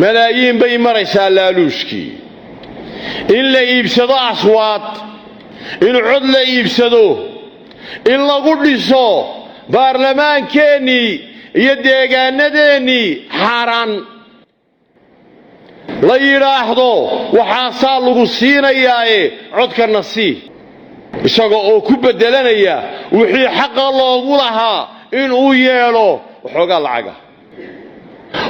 ملايين بي مريسا لالوشكي إلا يبسدوا أصوات إن عدل يبسدوا إلا قدسوا بارلمان كيني يديقان نديني حاران لا يراحضوا وحاصال لغسينا إياه عدك النصي isagoo oo ku bedelanaya wixii xaq loogu lahaa in uu yeelo waxooga lacaga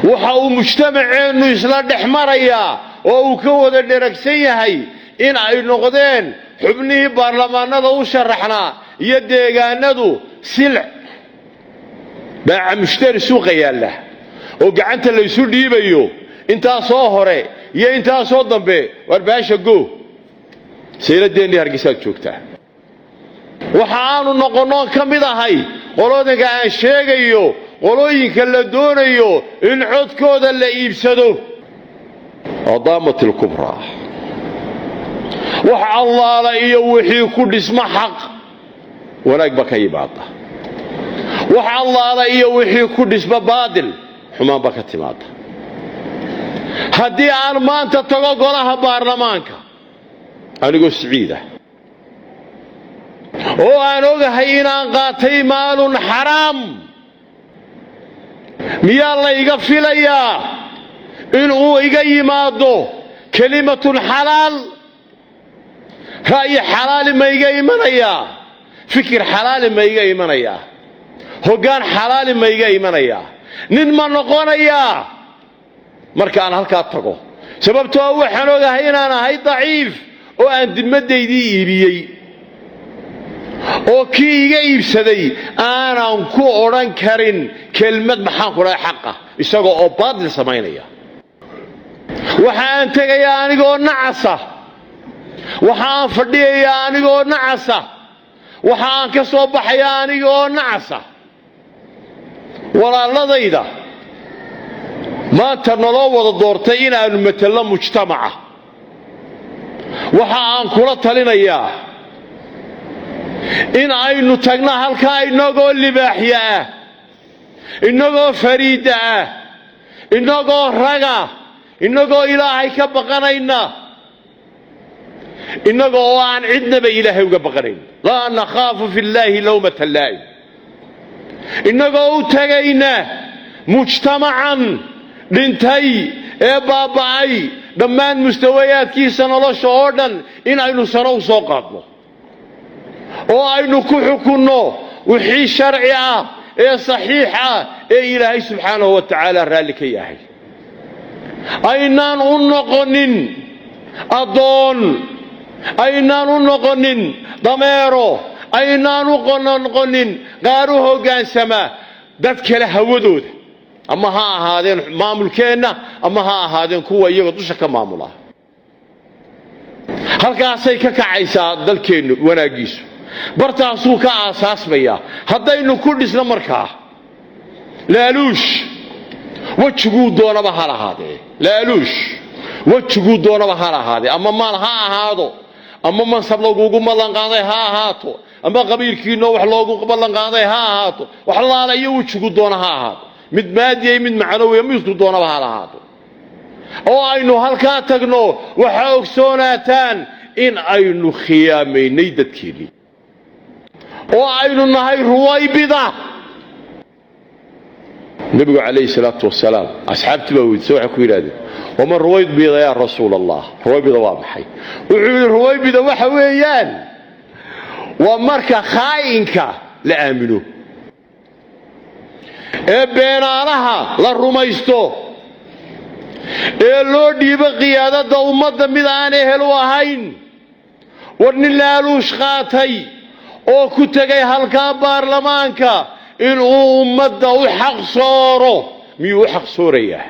waxa uu mujtamaceenu isla dhaxmaraya oo uu ka wada dheragsan yahay in ay noqdeen xubnihii baarlamaanada u sharaxnaa iyo deegaanadu silc baa mushtari suuqa yaala oo gacanta la isu dhiibayo inta soo hore iyo inta soo dambe warbaasha go sayradeeni hargeysa joogta waxaanu noqono kamid ahay qolooyinka aan sheegayo qolooyinka la doonayo in codkooda la iibsado adamatul kubra wax Allah la iyo wixii ku dhisma xaq wanaag ba ka yimaada wax Allah la iyo wixii ku dhisma baadil xumaan ba ka timaada haddii aan maanta tago golaha baarlamaanka anigoo siciida oo aan ogahay inaan qaatay maalun xaraam miyaa la iga filayaa in uu iga yimaado kalimatun xalaal ra'yi xalaal ma iga imanayaa fikir xalaal ma iga imanayaa hoggaan xalaal ma iga imanayaa nin ma noqonayaa markaan halkaa tago sababtoo waxaan ogahay inaan ahay daciif oo aan dimadeydii iibiyey oo kii iga iibsaday aanan ku oran karin kelmad maxaan ku dhahay xaq isagoo oo baadil sameynaya waxaan tagayaa anigoo nacasa waxaan fadhiyaa anigoo nacasa waxaan ka soo baxayaa anigoo nacasa walaaladayda maanta naloo wada doortay inaanu matalo mujtamaca waxa aan kula talinayaa in aynu tagna halkaa inagoo libaaxya ah inagoo fariida ah inagoo raga inagoo ilaahay ka baqanayna inagoo aan cidnaba ilaahay uga baqanayn laa nakhaafu fillaahi lawmata laa'im inagoo u tagayna mujtamacan dhintay ee baaba'ay dhammaan mustawayaadkiisa nolosha oo dhan in aynu sano u soo qaadno oo aynu ku xukunno wixii sharci ah ee saxiix ah ee ilaahay subxaanahu wa tacaala raalli ka yahay aynaan u noqonin adoon aynaan u noqonin dameero aynaan u noqonin qaar u hoggaansama dad kale hawadooda ama ha ahaadeen maamulkeenna ama ha ahaadeen kuwa iyaga dusha ka maamula halkaasay ka kacaysaa dalkeennu wanaagiisu bartaasuu ka aasaasmaya haddaynu ku dhisno markaa laaluush wajiguu doonaba ha lahaadee laaluush wajiguu doonaba ha lahaadee ama maal ha ahaado ama mansab lagugu ballanqaaday ha ahaato ama qabiilkiinoo wax loogu ballanqaaday ha ahaato wax laalayo wajiguu doona ha ahaato mid maadiyay mid macnawiya midku doonaba ha lahaado oo aynu halkaa tagno waxa ogsoonataan in aynu khiyaamaynay dadkeennii oo aynu nahay ruwaybida nabigu calayhi salaatu wasalaam asxaabtii baa weydiisay waxay ku yidhaahdeen wama ruwaybida yaa rasuul allah ruwaybida waa maxay wuxuu yidhi ruwaybida waxa weeyaan waa marka khaa'inka la aamino ee beenaalaha la rumaysto ee loo dhiibo qiyaadada ummadda mid aan ehel u ahayn war nin laaluush qaatay oo ku tegay halkaa baarlamaanka inuu ummadda u xaq sooro miyuu u xaq soorayaa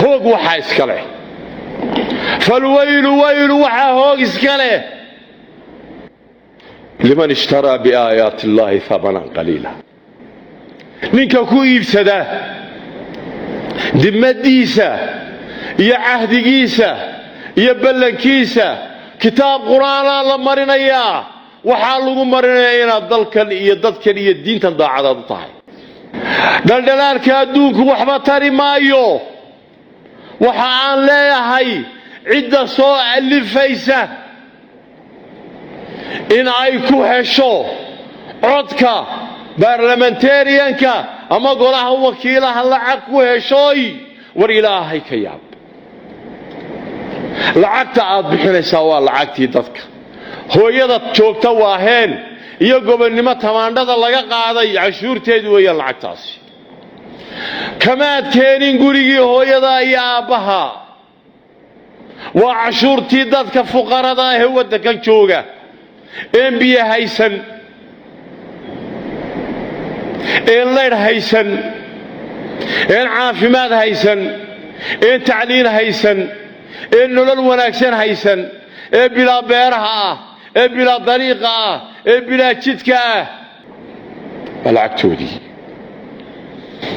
hoog waxaa iska leh falwaylu waylu waxaa hoog iska leh liman ishtaraa biaayaati illaahi hamanan qaliila ninka ku iibsada dimadiisa iyo cahdigiisa iyo ballankiisa kitaab quraana la marinayaa waxaa lagu marinayaa inaad dalkan iyo dadkan iyo diintan daacadaad u tahay dhaldhalaalka adduunku waxba tari maayo waxaan leeyahay cidda soo alifaysa in ay ku hesho codka baarlamentarianka ama golaha wakiilaha lacag ku heshoy war ilaahay ka yaab lacagta aad bixinaysaa waa lacagtii dadka hooyada joogta waa heen iyo gobonnimo tamaandhada laga qaaday cashuurteedu weeyaan lacagtaasi kamaad keenin gurigii hooyada iyo aabbaha waa cashuurtii dadka fuqarada ah ee waddankan jooga een biyo haysan een leydh haysan een caafimaad haysan een tacliin haysan een nolol wanaagsan haysan ee bilaa beeraha ah ee bilaa dariiqa ah ee bilaa jidka ah waa lacagtoodii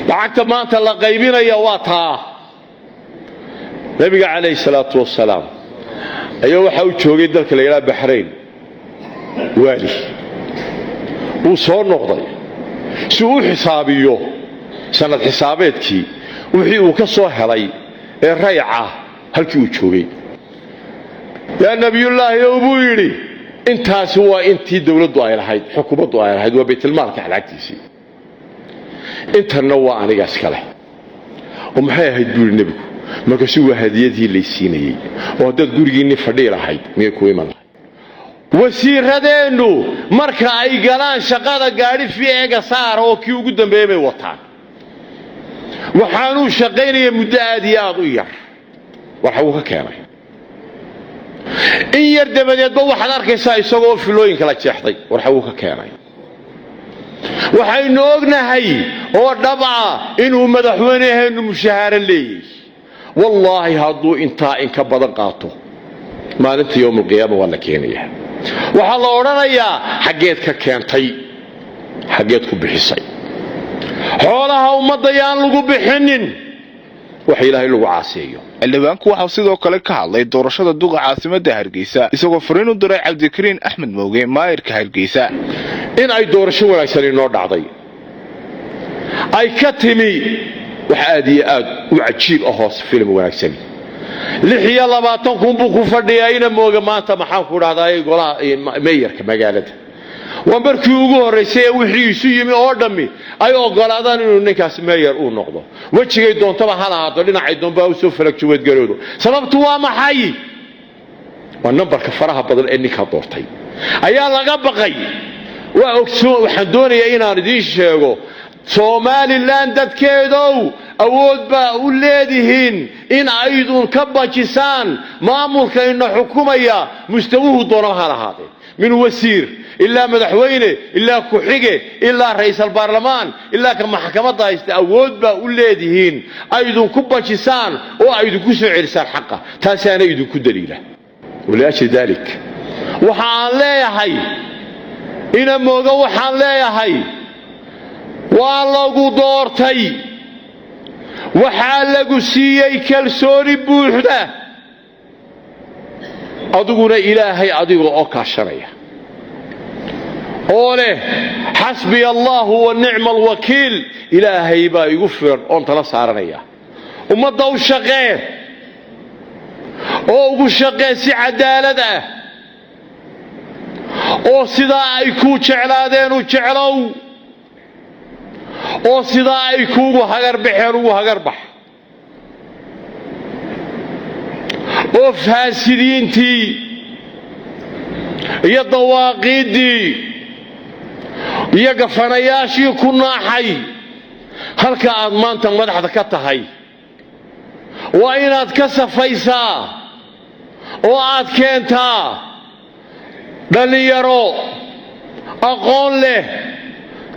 lacagta maanta la qaybinaya waa taa nabiga calayhi salaatu wasalaam ayaa waxa uu joogay dalka la yidhaha baxrayn waali wuu soo noqday si uu xisaabiyo sanad xisaabeedkii wixii uu ka soo helay ee rayca halkii uu joogay yaa nabiyullaahi buu yidhi intaasi waa intii dawladdu ay lahayd xukuumaddu ay lahayd waa baytulmaalka lacagtiisii intanna waa anigaas kale oo maxay ahayd buu yidhi nebigu markaasuu waa hadiyadii laysiinayey oo haddaad gurigiinni fadhii lahayd miyay ku iman lahayd wasiiradeennu marka ay galaan shaqada gaadhi fiiga saara oo kii ugu dambeeyey bay wataan waxaanuu shaqaynaya muddo aad iyo aad u yar waxa uu ka keenay in yar dabadeedba waxaad arkaysaa isagoo filooyinka la jeexday waxa uu ka keenay waxaynu ognahay oo dhabca inuu madaxweynaheennu mushahaaro leeyahay wallaahi hadduu intaa in ka badan qaato maalinta yowmulqiyaama waa la keenayaa waxaa la odhanayaa xaggeed ka keentay xaggeed ku bixisay xoolaha ummadda yaan lagu bixinin wax ilaahay lagu caaseeyo xildhibaanku waxaa sidoo kale ka hadlay doorashada duqa caasimadda Hargeysa isagoo fariin u diray Cabdikariin Axmed Mooge maayirka Hargeysa in ay doorasho wanaagsan inoo dhacday ay ka timi wax aad iyo aad u cajiib ah oo filim wanaagsan 26 kun buu ku fadhiyayna Mooge maanta maxaan ku dhahday golaha maayirka magaalada waa markii ugu horeysay wixii isu yimi oo dhami ay ogolaadaan inuu ninkaas maayir uu noqdo wajigay doontaba halaado dhinacay doonba u soo falagjuweed garoodo sababtu waa maxay waa nambarka faraha badan ee ninka doortay ayaa laga baqay waa ogsoon waxaan doonayaa inaan idin sheego Somaliland dadkeedow awood baa u leedihiin in aydun ka bajisaan maamulka inna xukumaya mustawuhu doonaha lahaadeen min wasiir إلا مدحوينه إلا كحجة إلا رئيس البرلمان إلا كمحكمة هايست أود بأولادهن أيضا كبا شسان أو أيضا كسر عرسان حقه تاسان أيضا كدليله ولأجل ذلك وحان لا يحي إن موغا وحان لا يحي والله دورتي وحان لقو سيئي كالسوري بوحده أدقنا إلهي أدقنا أوكا الشرية أوله حسبي الله ونعم الوكيل إلهي با يغفر أنت لا سارنيا وما دو شقيه أو شقيه سي عدالة أو سدا أي كو جعلادين وجعلو أو سدا أي كو هغر بحر وهغر بح أو فاسدينتي يا ضواقيدي iyaga fanayaashii ku naaxay halka aad maanta madaxda ka tahay waa inaad ka safaysaa oo aad keentaa dhalinyaro aqoon leh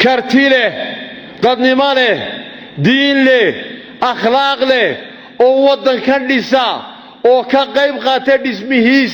karti leh dadnimo leh diin leh akhlaaq leh oo waddanka dhisa oo ka qayb qaata dhismihiisa